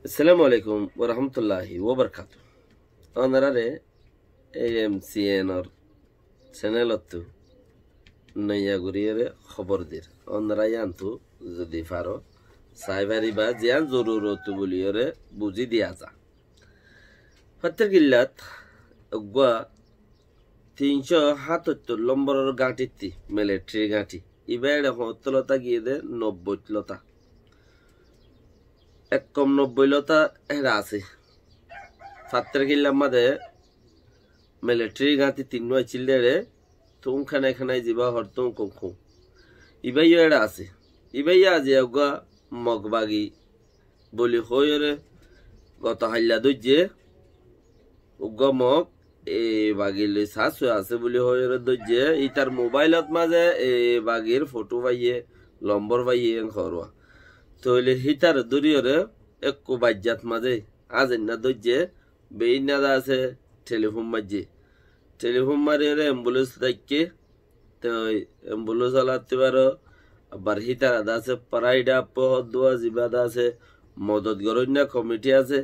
Assalamu alaikum wa rahmatullahi wa barakatuh. Honorare AMCN or Senelottu Nayaguriere Hobordir. Honorayantu Zudifaro Saibari Bazian Zururotu Buliore Buzi Diaza. Patergillat Gua Tincho Hatutu Lombor Gatiti Military Gati. Ibeda Hotolota Gide no Butlota. এক কম 90 লতা এরা আছে ফাত্তর কিল্লার মধ্যে military গাতি তিন নয় চিল্লেরে তুম খানে খানে জিবা হরতুম কুমকু ইবাইয়া এরা আছে ইবাইয়া যে ওগা মগবাগি বলি হয়রে গত হাল্লা দজ্জে ওগা মগ এ বাগিলে সাসু আছে বলি হয়রে দজ্জে ইতার মোবাইলত মাঝে এ বাগির ফটো পাইয়ে লম্বর পাইয়ে খরওয়া তোলে হিতার দূরিয়রে একটু বাজ্জাত মাঝে আজ না দজ্জে বেইনা আছে টেলিফোন মাঝে টেলিফোন মারিয়ে অ্যাম্বুলেন্স ডাইকে তো অ্যাম্বুলেন্স চালাতে পারো আবার হিতার আদা আছে পারাইডা পহদুয়া জিবাদা আছে মদত গরন্যা কমিটি আছে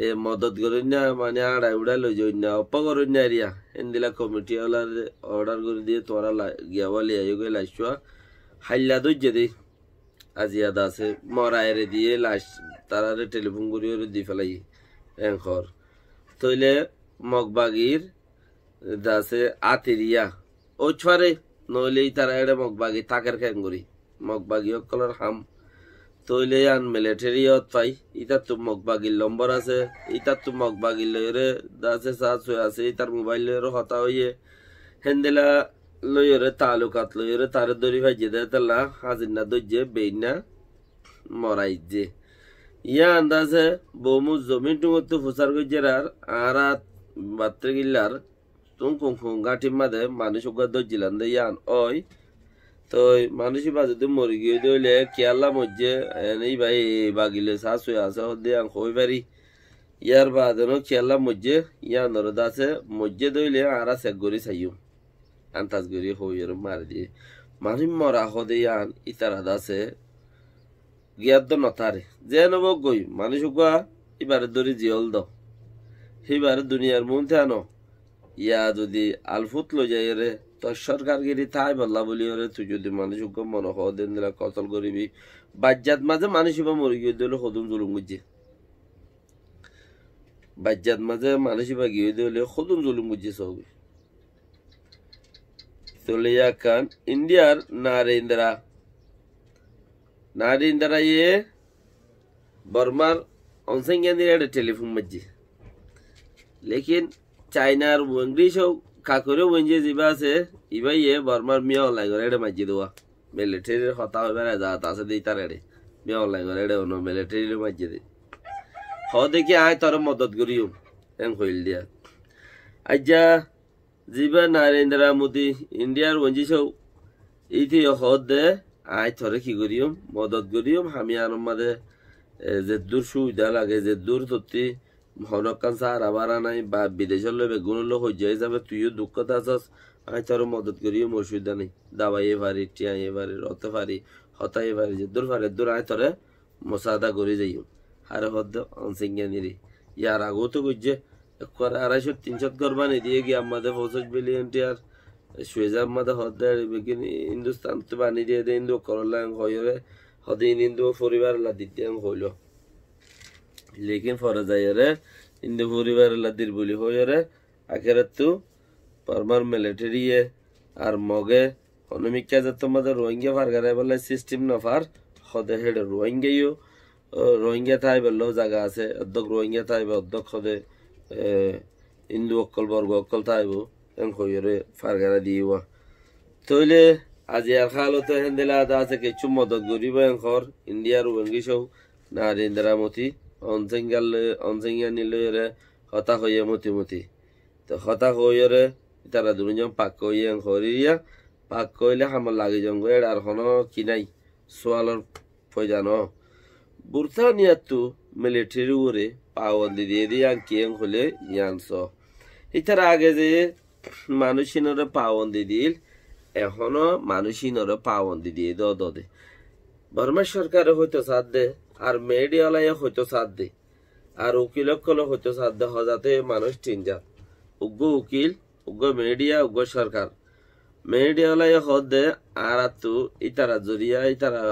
এ মদত গরন্যা মানে আড়াই উড়াই লই জন্যা অপগরন্যা এরিয়া এন্দিলা কমিটি ওলার অর্ডার করে দিয়ে তোরা গিয়াওয়ালি আয়োগে লাইছুয়া হাইলা দজ্জে দি আজিয়াদা আছে মরায়েরে দিয়ে লাশ তারারে টেলিফোন করিয়ে দি ফেলাই এঙ্কর তইলে মগবাগির দাসে আতিরিয়া ও ছড়ে নইলেই তারা এড়ে মগবাগি তাকের ক্যাঙ্গুরি মগবাগি অকলর হাম তইলে আন মিলিটারিয়ত পাই ইতার তো মগবাগির নম্বর আছে ইতার তো মগবাগির লইরে দাসে সাজ হয়ে আছে ইতার মোবাইলের হতা হইয়ে হেন্দেলা লইরে তালুকাত লইরে তার দড়ি ভাই যেতে তালা হাজিনা দজ্জে বেইনা মরাই যে ইয়া আন্দাজে বমু জমিন টুমতো ফুসার গজেরার আরাত বাত্রে গিল্লার তুম কুং গাঠি মাদে মানুষ উগা দজ্জিলান দে ইয়ান ওই তো মানুষই বাজে মরি গিয়ে দইলে কেয়ালা মজ্জে এই ভাই বাগিলে সাস হয়ে আছে হদে আং হই পারি ইয়ার বাদনো কেয়ালা মজ্জে ইয়ান দরদাসে মজ্জে দইলে আরা সেক গরি চাইও আন্তাজ গরি হইয়ের মার দিয়ে মানুষ মরা হদে ইয়ান ইতারা দাসে গিয়াদ নতারে যে নব গই মানুষ উগা এবারে দরি জিয়ল দ এবারে দুনিয়ার মধ্যে আনো ইয়া যদি আলফুত লো যায় রে তো সরকার গিরি তাই বললা বলি রে তুই যদি মানুষ উগা মন হদেন দিলা কতল করিবি বাজ্জাত মাঝে মানুষ বা মরি গিয়ে দিল হদুম জুলুম গুজে বাজ্জাত মাঝে মানুষ বা গিয়ে দিলে হদুম জুলুম গুজে সব তোলিয়া খান ইন্ডিয়ার নারেন্দ্রা ইয়ে বর্মার অনসংজ্ঞানীর টেলিফোন মাঝে লেকিন চাইনার ইংলিশ কাকুরে বঞ্জে যাবা আছে ইবা ইয়ে বর্মার মিয়া অনলাইন করে মাঝে দেওয়া মিলিটারির হতা হইবার যা আছে দিই তার মিয়া অনলাইন করে অন্য মিলিটারির মাঝে দে হ দেখি আয় তোর মদত করিও এম হইল দিয়া আজ্জা জিবা নরেন্দ্র মোদী ইন্ডিয়ার বঞ্জি সৌ ইতি হদ দে আয় থরে কি করিম মদত করিম আমি আনম মাদে যে দূর সুবিধা লাগে যে দূর তত্তি হনকান সার আবার নাই বা বিদেশের লই বেগুন লোক হয়ে যাই যাবে তুইও দুঃখতা আছস আয় তোর মদত করিম অসুবিধা নেই দাবাইয়ে পারি টিয়াইয়ে পারি রতে পারি হতাইয়ে পারি যে দূর পারে দূর আয় তোরে মশাদা করে যাইম হারে হদ অনসিজ্ঞানীরি ইয়ার আগেও তো বুঝছে 250-300 করবানি দিয়ে গিয়ে আমাদের 50 বিলিয়ন টিয়ার সুয়েজার মধ্যে হতে বেগিন হিন্দুস্তান তো বানি দিয়ে দে হিন্দু করলাম হইরে হদিন হিন্দু পরিবার লা দিতে হইল লেকিন ফরে যায় রে হিন্দু পরিবার লা দির বলি হইরে আখেরাত তো পারমার মিলিটারি আর মগে অনমিকা যত মধ্যে রোহিঙ্গা ফারগারে বলে সিস্টেম নফার হদে হেড রোহিঙ্গা তাই বললো জায়গা আছে অধ্যক রোহিঙ্গা তাই অধ্যক হদে হিন্দু অকল বর্গ অকল তাইব এম হইরে ফারগারা দিওয়া তইলে আজি আর খালতে হেন্দেলা আদা আছে কিছু মদত গরিব এঙ্কর ইন্ডিয়ার ওয়েঙ্গিসৌ নারেন্দ্রা মোদী অনসংজ্ঞা নিলরে হতা হইয়ে মতি তো হতা হইরে তারা দুজন পাক কইয়ে এঙ্করিয়া পাক কইলে হামল লাগি জঙ্গ আর হন কি নাই সোয়ালর ফয়জানো বুরতানিয়াতু মিলিটারি ওরে পাওয়ান্দি দিয়ে দিয়ে আঙ্কিয়েং হলে ইয়ানস ইতার আগে যে মানুষিনরে পাওয়ান্দি দিল এখনো মানুষিনরে পাওয়ান্দি দিয়ে দে বর্মা সরকার হয়তো সাথ দে আর মেডিয়ালাই হয়তো সাথ দে আর উকিলক কল হয়তো সাথ দে হজাতে মানুষ তিনজাত উগ্র উকিল উগ্র মিডিয়া উগ্র সরকার মেডিয়ালাই হদ দে আর তো ইতারা জরিয়া ইতারা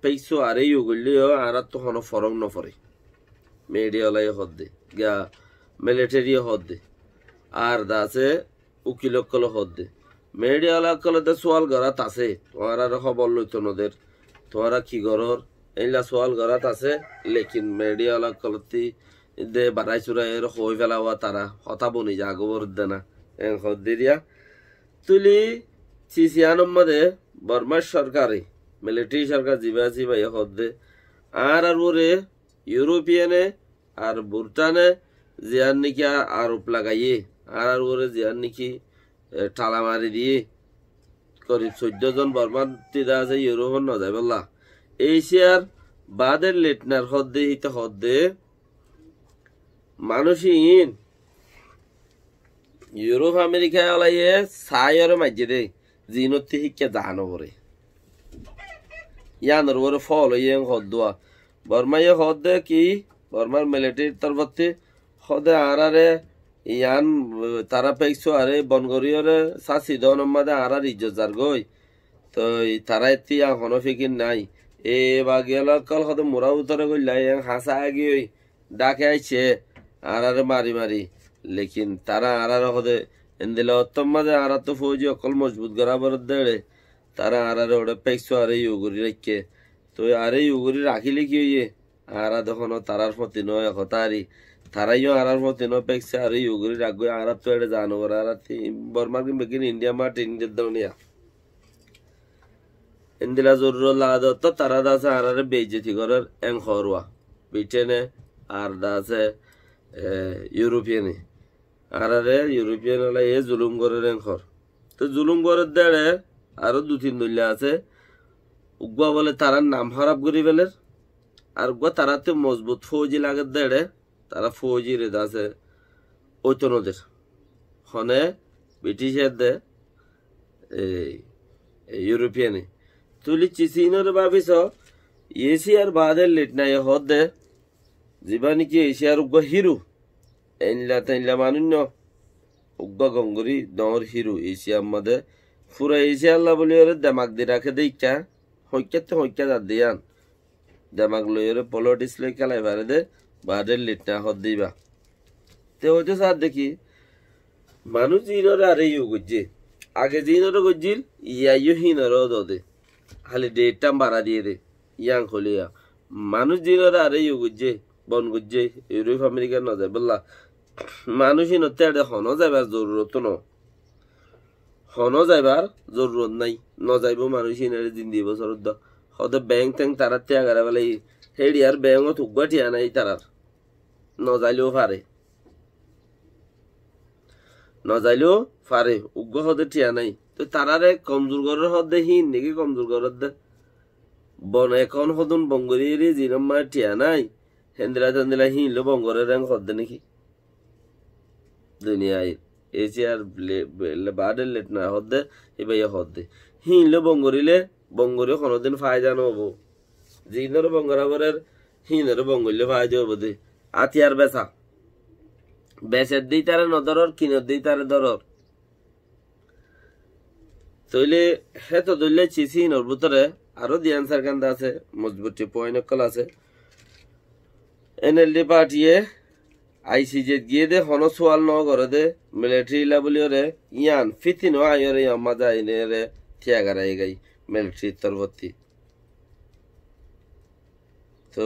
পেইসো আরে ইউগুলিও আর তো হন ফরং নফরে মেডিয়ালাই হদ দে গা মিলিটারি হদ দে আর দাসে উকিলক কল হদ দে মেডিয়ালা কলতে সোয়াল গরাত আছে তোমার খবর লইতো নদের তোমারা কি গরর এইলা সোয়াল গরাত আছে লেকিন মেডিয়ালা কলতি দে বাড়াই চুরাই হই ফেলাওয়া তারা হতা বনি যা গোবর দে না এন হদ দিয়া তুলি সিসিয়ানম মধ্যে বর্মার সরকারে মিলিটারি সরকার জিবা জিবা হদ দে আর ওরে ইউরোপিয়ানে আর ভুটানে জিয়ার নাকি আরোপ লাগাইয়ে আর ওরে জিয়ার নাকি ঠালা মারি দিয়ে করিব 14 জন বর্মান তিদা আছে ইউরোপন ন যায় বললা এশিয়ার বাদের লেটনার হদ্দে হিতে হদ্দে মানুষহীন ইউরোপ আমেরিকা আলাইয়ে সায়র মাঝে দে জিনতি শিক্ষা জাহানো করে ইয়ানোর ওরে ফল ইয়ে হদ্দুয়া বর্মাইয়ে হদ্দে কি বর্মার মিলিটারির তরফতে হদে আরারে ইয়ান তারা পেয়েছো আরে বনগরিয়রে সাসি দনমাদে আরার ইজ্জত গই তো তারা এতিয়া হনো ফিকির নাই এ বাগিয়ালা কল হদে মোরা উতরে গইলা হাসা আগি ডাকে আইছে আরারে মারি মারি লেকিন তারা আরারে হদে এন্দিলে অত্তমাদে আরা তো ফৌজি অকল মজবুত গরাবর দেড়ে তারা আরারে ওটা পেয়েছো আরে ইউগুরি রাখকে তো আরে ইউগুরি রাখিলে কি হইয়ে আরা তখন তারার প্রতি নয় হতারি তারাইও আরার মধ্যে নপেক্ষা আর ইউগুরি রাখবে আরাত তো এটা জানো আর বর্মার বেগিন ইন্ডিয়া মাঠ ইন্ডিয়ার দনিয়া ইন্দিলা জরুর লাদত তারা দাসে আরারে বেইজতি করার এং হরওয়া ব্রিটেনে আর দাসে ইউরোপিয়ানে আরারে ইউরোপিয়ান হলে এ জুলুম করার এং হর তো জুলুম করার দেড়ে আরো 2-3 দলিয়া আছে উগ্বা বলে তারার নাম খারাপ করি ফেলের আর উগ্বা তারাতে মজবুত ফৌজি লাগে দেড়ে তারা ফৌজি রেদ আছে ঐতনদের হনে ব্রিটিশের দে ইউরোপিয়ানে তুলি চিচিনের ভাবিস এশিয়ার বাদের লেট নাই হদ দে যিবা নাকি এশিয়ার উগ্র হিরু এনলা তেনলা মানুষ উগ্র গঙ্গুরি দর হিরু এশিয়ার মধ্যে পুরা এশিয়ার লা বলি ওরে দেমাক দিয়ে রাখে দেখা হইকাতে হইকা যা দিয়ান দেমাক লই ওরে পলিটিক্স লই খেলাই পারে দে বাদের লিটনা হদ দিবা তে হইতো সার দেখি মানুষ জিনরে আরে ইউ গুজে আগে জিনরে গুজিল ইয়াইও হিনরে দদে খালি ডেটটা বাড়া দিয়ে দে ইয়াং খলিয়া মানুষ জিনরে আরে ইউ গুজে বন গুজে ইউরোপ আমেরিকা ন যায় বললা মানুষ হিনতে আরে হন যাইবার জরুরত ন হন যাইবার জরুরত নাই ন যাইব মানুষ হিনরে জিন্দি বছর দ হদে ব্যাংক ট্যাং তারা ত্যাগারে বলে হেডি আর ব্যাংকত উগ্বা ঠিয়া নাই তারার নজাইলেও পারে নজাইলেও পারে উগ্র হদে ঠিয়া নাই তো তারারে কমজোর গরের হদে হিন নাকি কমজোর গরের দে বন এখন হদুন বঙ্গরি জিরম মা ঠিয়া নাই হেন্দিলা তেন্দিলা হিনলো বঙ্গরের রং হদে নাকি দুনিয়ায় এশিয়ার বাদের লেট না হদে এবার হদে হিনলো বঙ্গরিলে বঙ্গরি কোনোদিন ফায়দা নহবো জিনের বঙ্গরাবরের হিনের বঙ্গলে ফায়দা হবো দে আতিয়ার বেচা বেচের দিই তারে নদরর কিনের দিই তারে দরর তইলে হে তো দইলে চিসি নর ভিতরে আরো দি আনসার কান্দা আছে মজবুতি পয়েন্ট কল আছে এনএলডি পার্টিয়ে আইসিজে গিয়ে দে হন সোয়াল ন করে দে মিলিটারি লেভেলরে ইয়ান ফিতিনো আয়রে আম্মা যাইনে রে থিয়াগারাই গাই মিলিটারি তরফতি তো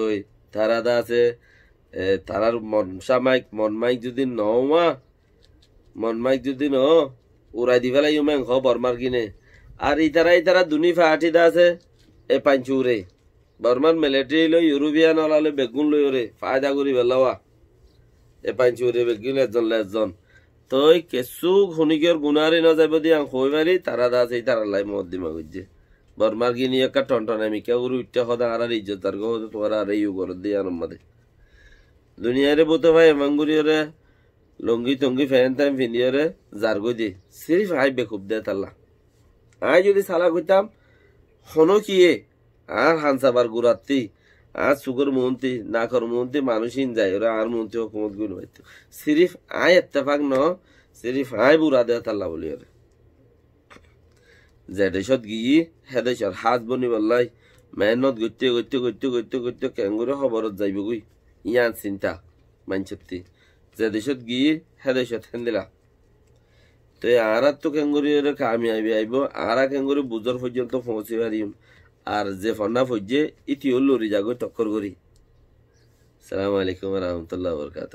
তারা দা আছে তারার মন মাইক যদি নমা মন মাইক যদি ন উড়াই দি ফেলাই মেং হ বর্মার কিনে আর ইতারা দুনি ফাটি দা আছে এ পাঞ্চুরে বর্মার মিলিটারি লই ইউরোপিয়ান ওলালে বেগুন লই ওরে ফায়দা করি বেলাওয়া এ পাঞ্চুরে বেগুন একজন তো কেসু খনিকের গুনারি ন যাইব দিয়া কই পারি তারা দা আছে তারা লাই মদ্দিমা গজ্জে বর্মার কিনি একটা টনটন আমি কেউ উঠতে হদা আর ইজ্জত আর গো তোমার আর ইউ করে দিয়া নমাদে দুনিয়ারে বলতে ভাই মাঙ্গুরিয়রে লঙ্গি টঙ্গি ফ্যান টাইম ফিনিয়রে জারগো দি সিরিফ হাই বেকুব দে তাল্লা আই যদি সালা কইতাম হনো কিয়ে আর হানসাবার গুরাত্তি আর সুগর মন্ত্রী না কর মন্ত্রী মানুষই যায় ওরা আর মন্ত্রী হুকুমত গুণ হইতো সিরিফ আয় এত্তেফাক ন সিরিফ আয় বুড়া দেয় তাল্লা বলি ওরে যে দেশত গিয়ে হে দেশর হাজ বনি বললাই মেহনত গইতে গইতে গইতে গইতে গইতে কেঙ্গুরে খবরত যাইব গই ইয়ান চিন্তা মানছত্তি যে দেশত গিয়ে হে দেশত হেন্দিলা তো আর তো কেঙ্গুরি কামিয়াবি আইব আর কেঙ্গুরি বুঝর পর্যন্ত পৌঁছে পারিম আর যে ফন্না ফজ্জে ইতিও লরি যাগো টক্কর করি সালাম আলাইকুম রহমতুল্লাহ বরকাত